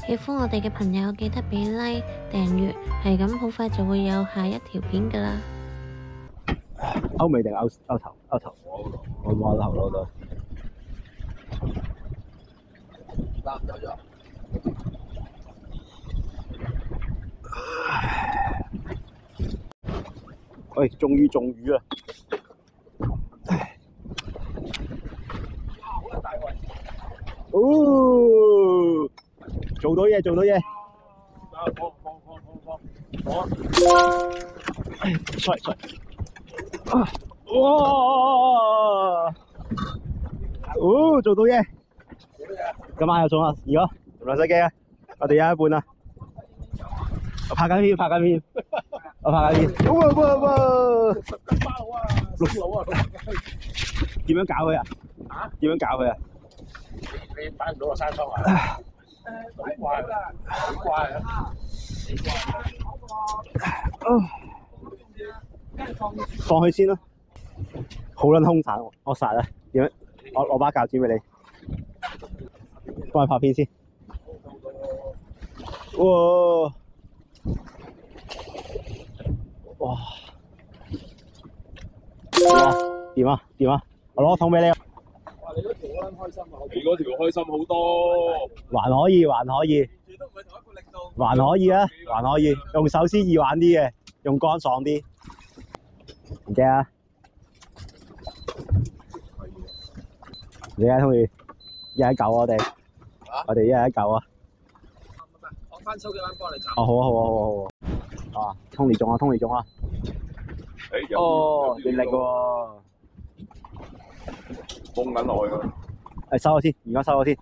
喜歡我哋嘅朋友記得俾 like 訂閱，係咁好快就會有下一條片㗎啦。歐尾定歐頭？歐頭，我摸頭攞到。啱走咗。喂，終於中魚啦！好大圍。哦，做到嘢，做到嘢！放！出嚟！啊！哇！哦，做到嘢！今晚又中啦！而家唔使驚啊！我哋有一半啦。我拍緊片，我拍緊片。哇！六佬啊！點樣搞佢啊？點樣搞佢啊？你擺唔到個山倉啊？好怪啦！好怪啊！放佢先啦。好撚兇殘，我殺啦！點樣？我攞把鉸剪俾你，幫佢拍片先。哇！哇！掂啊！掂啊！我攞個桶俾你。哇！你嗰條好撚開心啊！你嗰條開心好多。還可以，還可以。都唔係同一個力度。還可以啊，還可以。用手先易玩啲嘅，用竿爽啲。唔驚啊！你睇通意，一人一嚿我哋，我哋一人一嚿啊！我翻手幾蚊幫你斬。哦，好啊，好啊，好啊，好啊！啊，通利中啊，通利中啊！哦，勁力喎！封緊落去㗎。誒，收咗先，而家收咗先。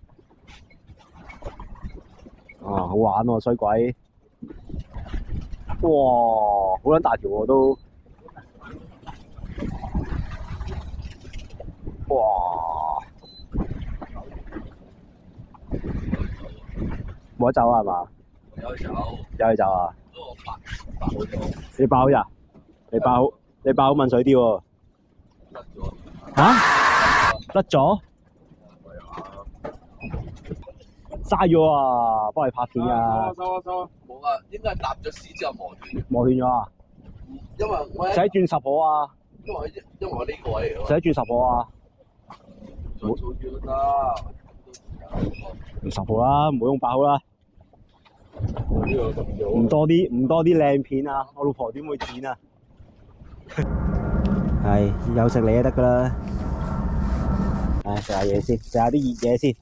啊，好玩喎，衰鬼！哇，好撚大條喎都。哇！冇得走啊，係嘛？有走。有去走啊？都我白好咗。你爆咋？你爆好問水啲喎。甩咗。嚇？甩咗？嘥咗啊！幫你拍片啊！收啊！冇啊，應該係搭咗屎之後磨斷。磨斷咗啊？因為我使轉10號啊！因為我呢個位嚟㗎嘛。使轉10號啊！再早啲都得。用10號啦，唔好用8號啦。呢個咁早。唔多啲靚片啊！我老婆點會剪啊？係有食你就得㗎啦。唉，食下嘢先，食下啲熱嘢先。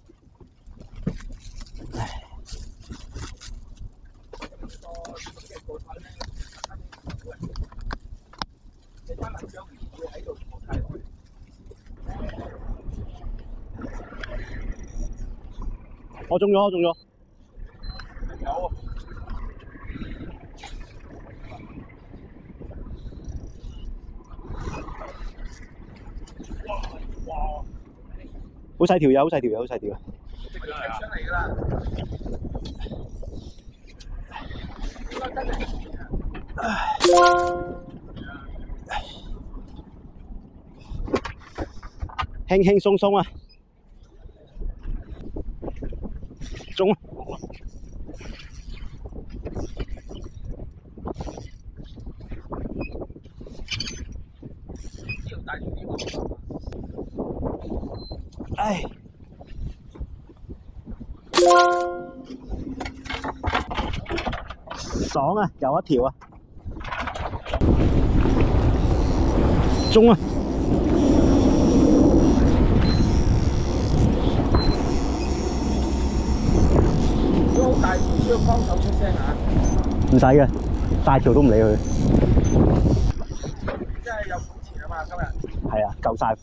我中咗。有。哇！好細條嘢，好細條嘢，好細條。即係上嚟㗎啦。應該真係。輕輕鬆鬆啊！中啊！唉！爽啊！有一條啊！中啊！都好大條，需要幫手出聲啊！唔使嘅，大條都唔理佢。真係有本錢啊嘛！今日。係啊，夠晒。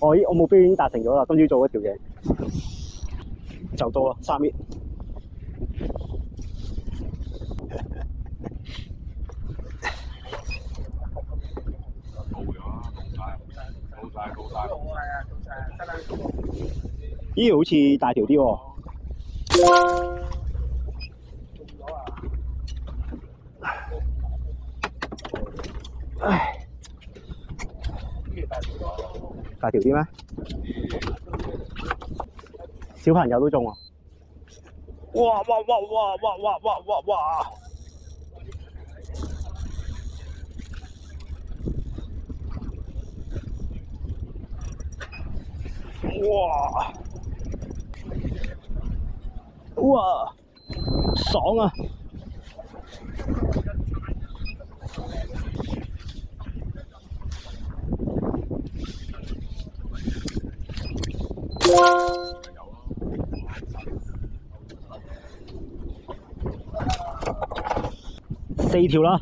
我目標已經達成咗啦，今朝做嗰條嘢就到啦，3米。係啊，做晒，得啦。咦，好似大條啲喎。中咗啊！唉，大條咯。大條啲咩？小朋友都中啊！哇哇哇哇哇哇哇哇哇！哇哇，爽啊！4條啦，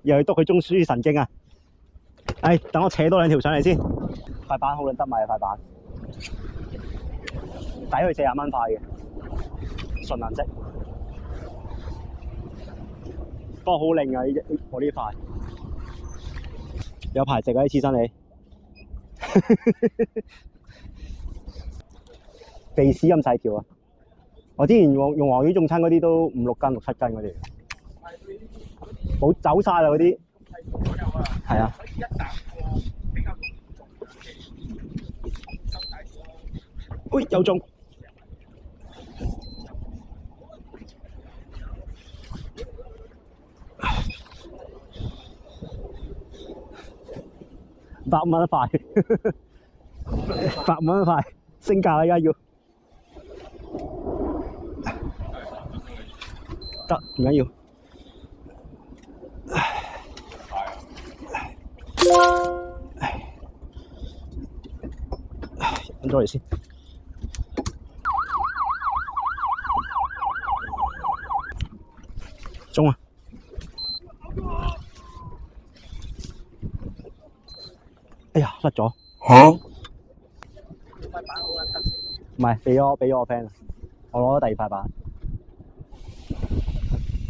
又要督佢中樞神經啊！唉，等我扯多2條上嚟先。塊板好撚得米啊！塊板抵佢40蚊塊嘅，純銀色。不過好靚啊！我呢塊有排食啊！啲刺身你鼻屎咁細條啊！我之前用黃魚中餐嗰啲都5、6斤、6、7斤嗰啲，冇走晒啦嗰啲。係啊。喂，又中！100蚊一塊，100蚊一塊，升價啦！而家要得唔緊要。揾咗嚟先。中啊！哎呀，甩咗。嚇？唔係，俾咗我 friend， 我攞咗第2塊板。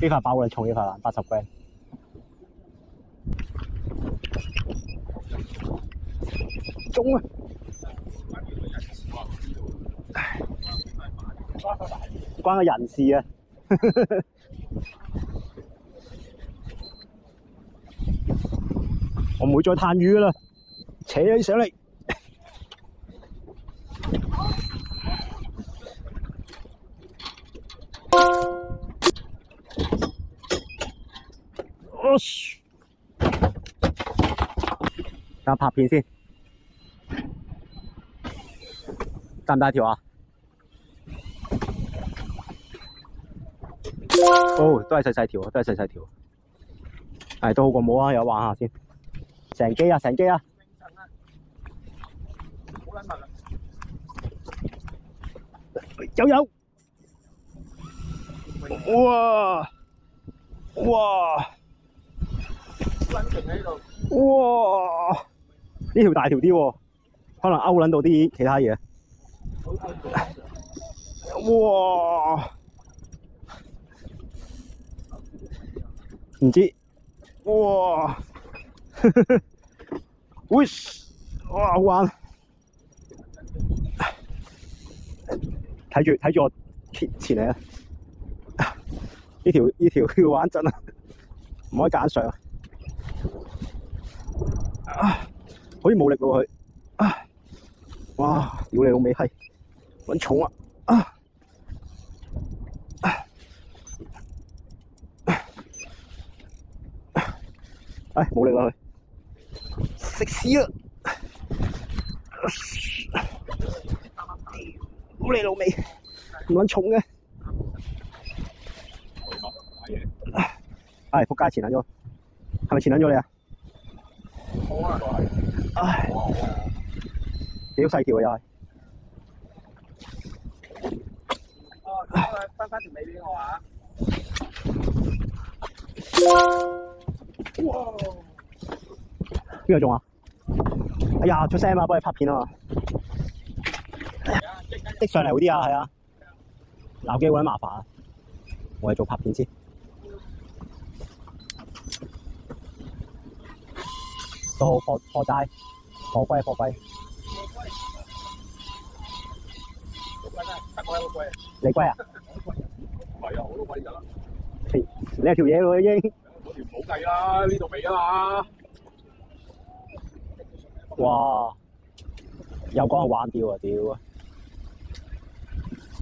呢塊板好撚重，呢塊板80 gram。中啊！關個人事啊！我唔會再嘆魚㗎啦，扯起上嚟。等我拍片先，大唔大條啊？哦，都係細細條，都係細細條。係都好過冇啊，有玩下先。成機啊，成機啊！有！哇！哇！哇！呢條大條啲喎，可能勾撚到啲其他嘢。哇！唔知。哇！喂！哇，好玩！睇住我前嚟啊！呢條要玩真啊，唔可以揀上啊！好似冇力喎佢啊！哇！屌你老味閪，揾重啊！唉，冇力啦佢，食屎啦！屌你老味，咁撚重嘅！唉，仆街前撚咗，係咪前撚咗你啊？唉，幾細條啊又係。分翻條尾俾我啊！哇！邊個中啊？哎呀，出聲啊！幫你拍片啊嘛！的上嚟好啲啊，係啊！鬧機好撚麻煩啊！我哋做拍片先。都好貨齋，貨龜。你龜啊？唔係啊，我都龜㗎啦。你係條嘢喎已經。嗰條唔好計啦，呢度尾啊嘛。哇！又講我玩釣啊！屌啊！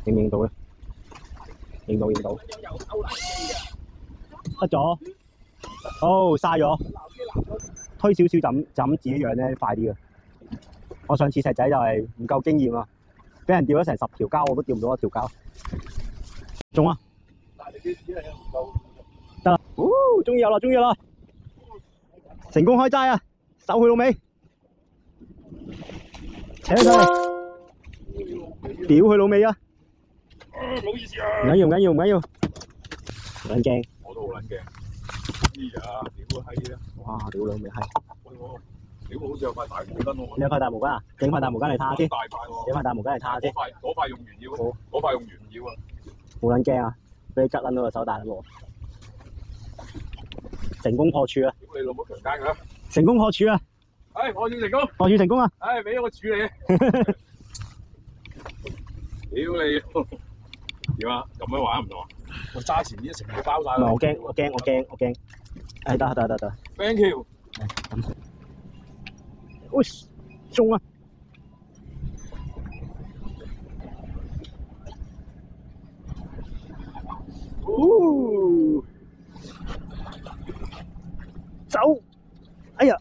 影唔影到咧？影到影到，得咗。好嘥咗，推少少就咁自己養咧快啲嘅。我上次石仔就係唔夠經驗啊，俾人釣咗成10條膠，我都釣唔到1條膠。中啊！得啦，終於有啦，終於有啦！成功開齋啊！手去到尾，扯上嚟，屌佢老味啊！唔好意思啊！唔緊要，唔緊要，唔緊要，唔撚驚。我都好撚驚。咦呀！屌個閪啊！哇！屌老味閪！屌好似有塊大毛巾喎。你有塊大毛巾啊？整塊大毛巾嚟攤下先。大塊喎。整塊大毛巾嚟攤下先。嗰塊用完要。嗰塊用完要啊！好撚驚啊！俾你拮撚到個手大喎！成功破處啊！屌你老母強姦佢！成功破處啊！唉，我要成功！破處成功啊！唉，俾我處理。屌你！點啊？咁樣玩唔同啊？我揸前啲成個包晒啦！我驚！誒得。Thank you。喂，中啊！走！哎呀！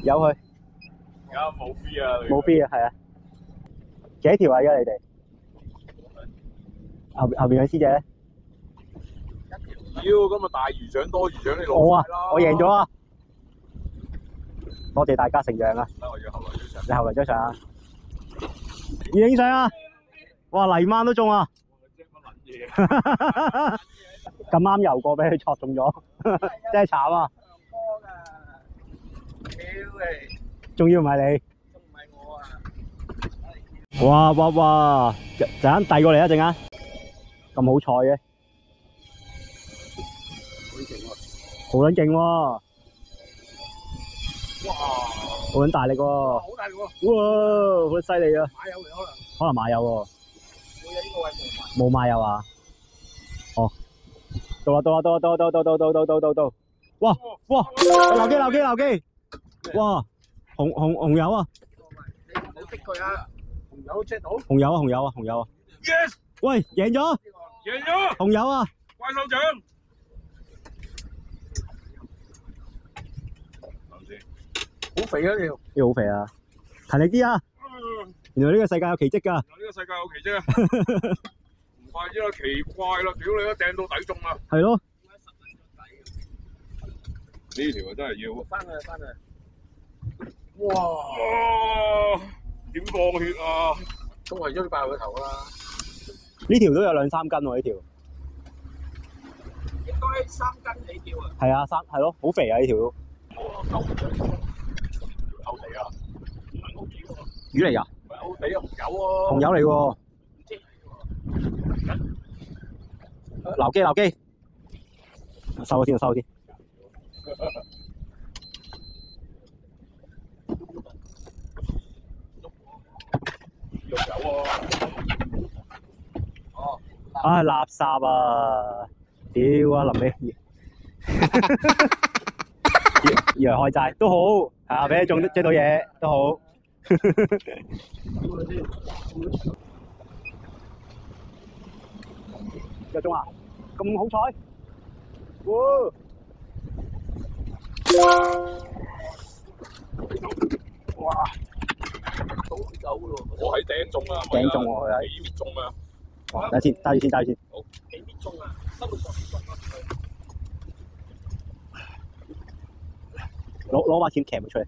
有佢。而家冇 B 啊！冇 B 啊，係啊。幾多條啊？而家你哋？後邊嘅師姐咧？屌，今日大魚獎多魚獎，你攞晒啦！我贏咗啊！多謝大家承讓啊！我要後來張相。你後來張相啊？要影相啊！哇，泥鯭都中啊！咁啱游過俾佢戳中咗，真係慘啊！仲要唔係你？仲唔係我啊！哇！陣間遞過嚟啊！陣間咁好彩嘅，好撚勁喎！哇！好撚大力喎！好大力喎！哇！好犀利啊！馬友嚟可能馬友喎。冇嘢，呢個位冇馬友啊！哦，到啦！哇！撈機！哇！紅油啊！你唔好逼佢啊！紅油 check 到？紅油啊 Yes！ 喂，贏咗！贏咗！紅油啊！怪獸獎！好肥啊條！呢個好肥啊！勤力啲啊！原來呢個世界有奇蹟㗎！呢個世界有奇蹟啊！唔怪之啦，奇怪啦！屌你都掟到底中啦！係咯。呢條啊真係要翻去！哇！點放血啊？都係喐爆佢頭啦！呢條都有2-3斤喎，呢條。應該3斤起跳啊！係啊，係咯，好肥啊呢條都。牛地啊！魚嚟㗎？牛地啊，紅油喎！紅油嚟喎！撈機！收咗先。肉油喎！哦！唉，垃圾啊！屌啊，臨尾以為開齋都好，啊俾你追到嘢都好。有中啊！咁好彩！哇！我喺頂中啊！頂中喎，幾米中啊！等先，揸住先。好，幾米中啊？收到12中啊！攞把鉗鉗佢出嚟。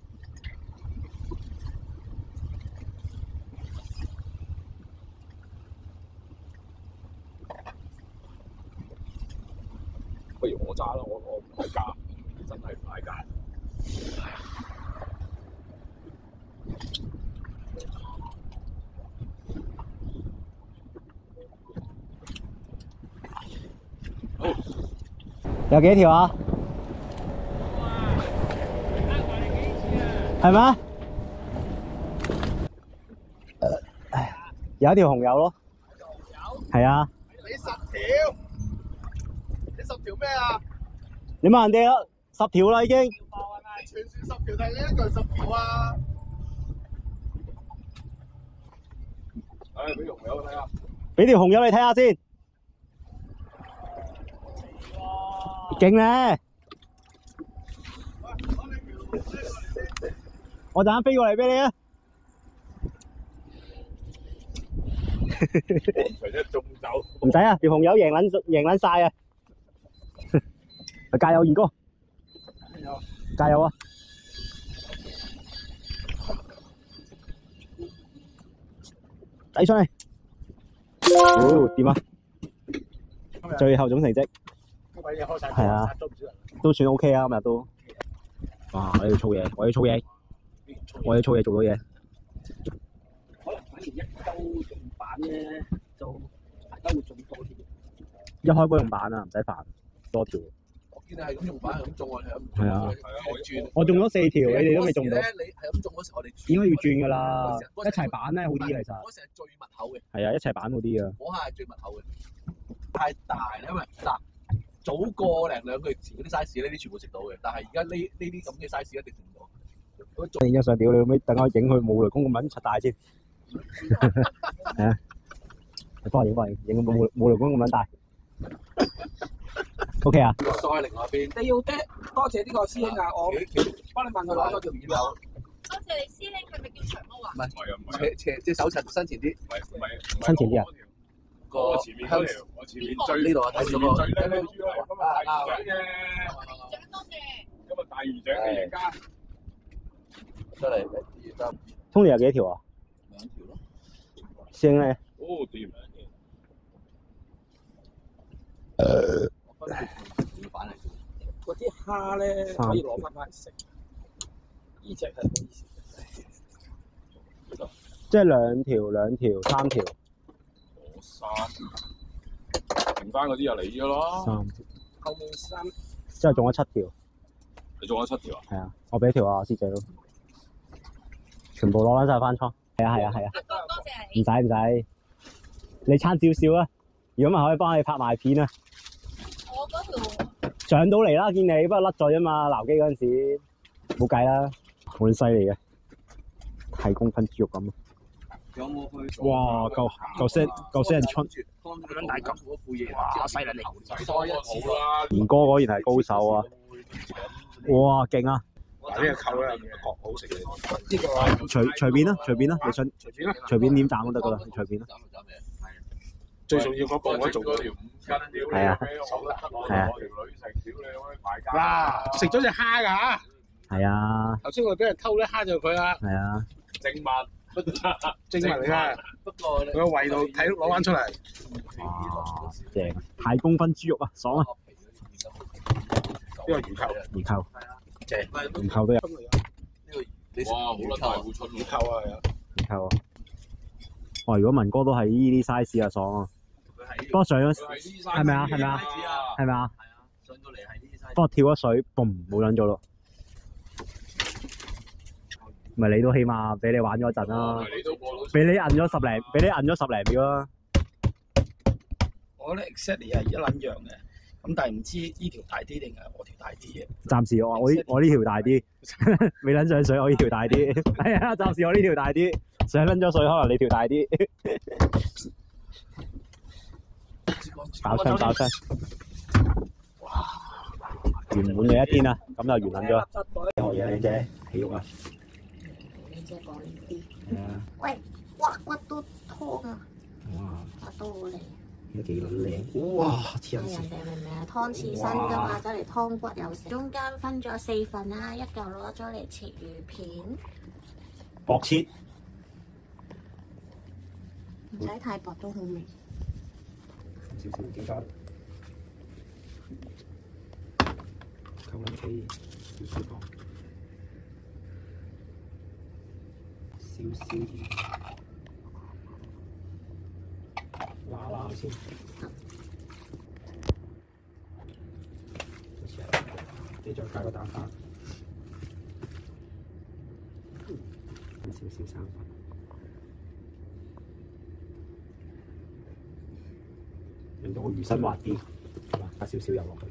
不如我揸啦，我唔係架，真係唔係架。有幾條啊？係咩？有一條紅油咯。係啊。你10條？你10條咩啊？你問人哋啦，10條啦已經。全船10條定你一個10條啊？俾條紅友睇下。俾條紅友你睇下先。勁咧！我陣間飛過嚟俾你啊！除咗中酒，唔使啊，條紅友贏撚晒啊！加油，二哥！加油啊！抵上嚟！哦，掂啊！最後總成績係啊，都算 OK 啊，今日都。哇！我要操嘢，我要操嘢，我要操嘢做到嘢。可能反而一鳩用板咧，就大家會中多啲。一開波用板啊，唔使煩，多條。我見你係咁用板，係咁中，我係咁。係啊，我轉。我中咗4條，你哋都未中到。你係咁中嗰時，我哋應該要轉㗎啦，一齊板咧好啲嘅其實。嗰時係最密口嘅。係啊，一齊板好啲啊。嗰下係最密口嘅。太大啦，因為嗱，早個零兩個月前嗰啲 size 呢啲全部食到嘅，但係而家呢啲咁嘅 size 一定食唔到。你影相屌你，尾等我影佢冇雷公咁撚柒大先。係啊，幫我影，影冇雷公咁撚大。OK 啊。再另外一邊，你要多謝呢個師兄啊，我幫你問佢攞咗條魚柳。多謝你師兄，佢咪叫長毛啊？唔係，斜即係手伸前啲。唔係，伸前啲啊！我前面嗰條，我前面最呢度啊，睇到個最靚嘅魚啊！今日大魚獎嘅贏家。出嚟1、2、3。Tony有幾多條啊？2條咯。師兄咧？哦，掂。嗰啲蝦咧可以攞翻嚟食。呢隻係咩意思？即係2條、2條、3條。我3，剩翻嗰啲又你咗咯。3條。後面3。之後中咗7條。你中咗7條啊？係啊，我俾條啊師姐咯。全部攞翻晒翻倉。係啊。多謝你。唔使，你撐少少啊！如果咪可以幫你拍埋片啊。我嗰條上到嚟啦，見你不過甩咗啫嘛，撈機嗰陣時冇計啦，好犀利嘅，係公分豬肉咁。有冇去？哇！夠死人春，咁樣大嚿嗰副嘢，哇！犀利嚟，多一次啦。賢哥果然係高手啊！哇，勁啊！嗱，呢個扣咧，角好食嘅。呢個隨便啦，你想隨便點斬都得噶啦，隨便啦。最重要嗰個我做嗰條5斤屌你，係啊，條女食屌你可以敗家。嗱，食咗隻蝦㗎嚇！係啊，頭先我哋俾人偷咧，蝦咗佢啦。係啊，正物，證明嚟㗎，不過佢個胃度睇攞翻出嚟。哇，正啊！太公分豬肉啊，爽啊！呢個魚扣，魚扣，正，魚扣都有，哇，好撚大戶春魚扣啊，係啊。魚扣啊！哇，如果文哥都係呢啲 size 啊，爽啊！不過上咗係咪啊？係啊，上到嚟係呢啲 size。不過跳咗水，嘣冇撚咗咯。咪你都起碼俾你玩咗一陣啦，俾你摁咗十零秒啦。我咧 exactly 係一撚樣嘅，咁但係唔知呢條大啲定係我條大啲嘅。暫時我呢條大啲，未撚上水，我呢條大啲。係啊，暫時我呢條大啲，上撚咗水可能你條大啲。爆聲！哇！圓滿嘅一天啊，咁就完撚咗。學嘢你啫，起肉啊！即係講呢啲。係啊。喂，哇骨都湯啊！哇！骨都好靚。都幾靚。哇！黐人哋明唔明啊？湯刺身㗎嘛，走嚟湯骨有時。中間分咗4份啦，一嚿攞咗嚟切魚片。薄切。唔使太薄都好味。少少幾塊。溝撚起少少薄。少少鹽，辣先。你再加個蛋白，少少生粉，令到個魚身滑啲，係嘛？加少少油落去，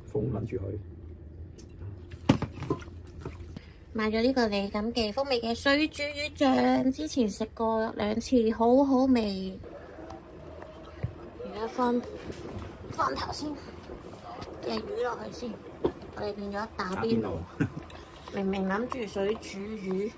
封撚住佢。買咗呢個李錦記風味嘅水煮魚醬，之前食過2次，好好味。而家放頭先嘅魚落去先，我哋變咗打邊爐。明明諗住水煮魚。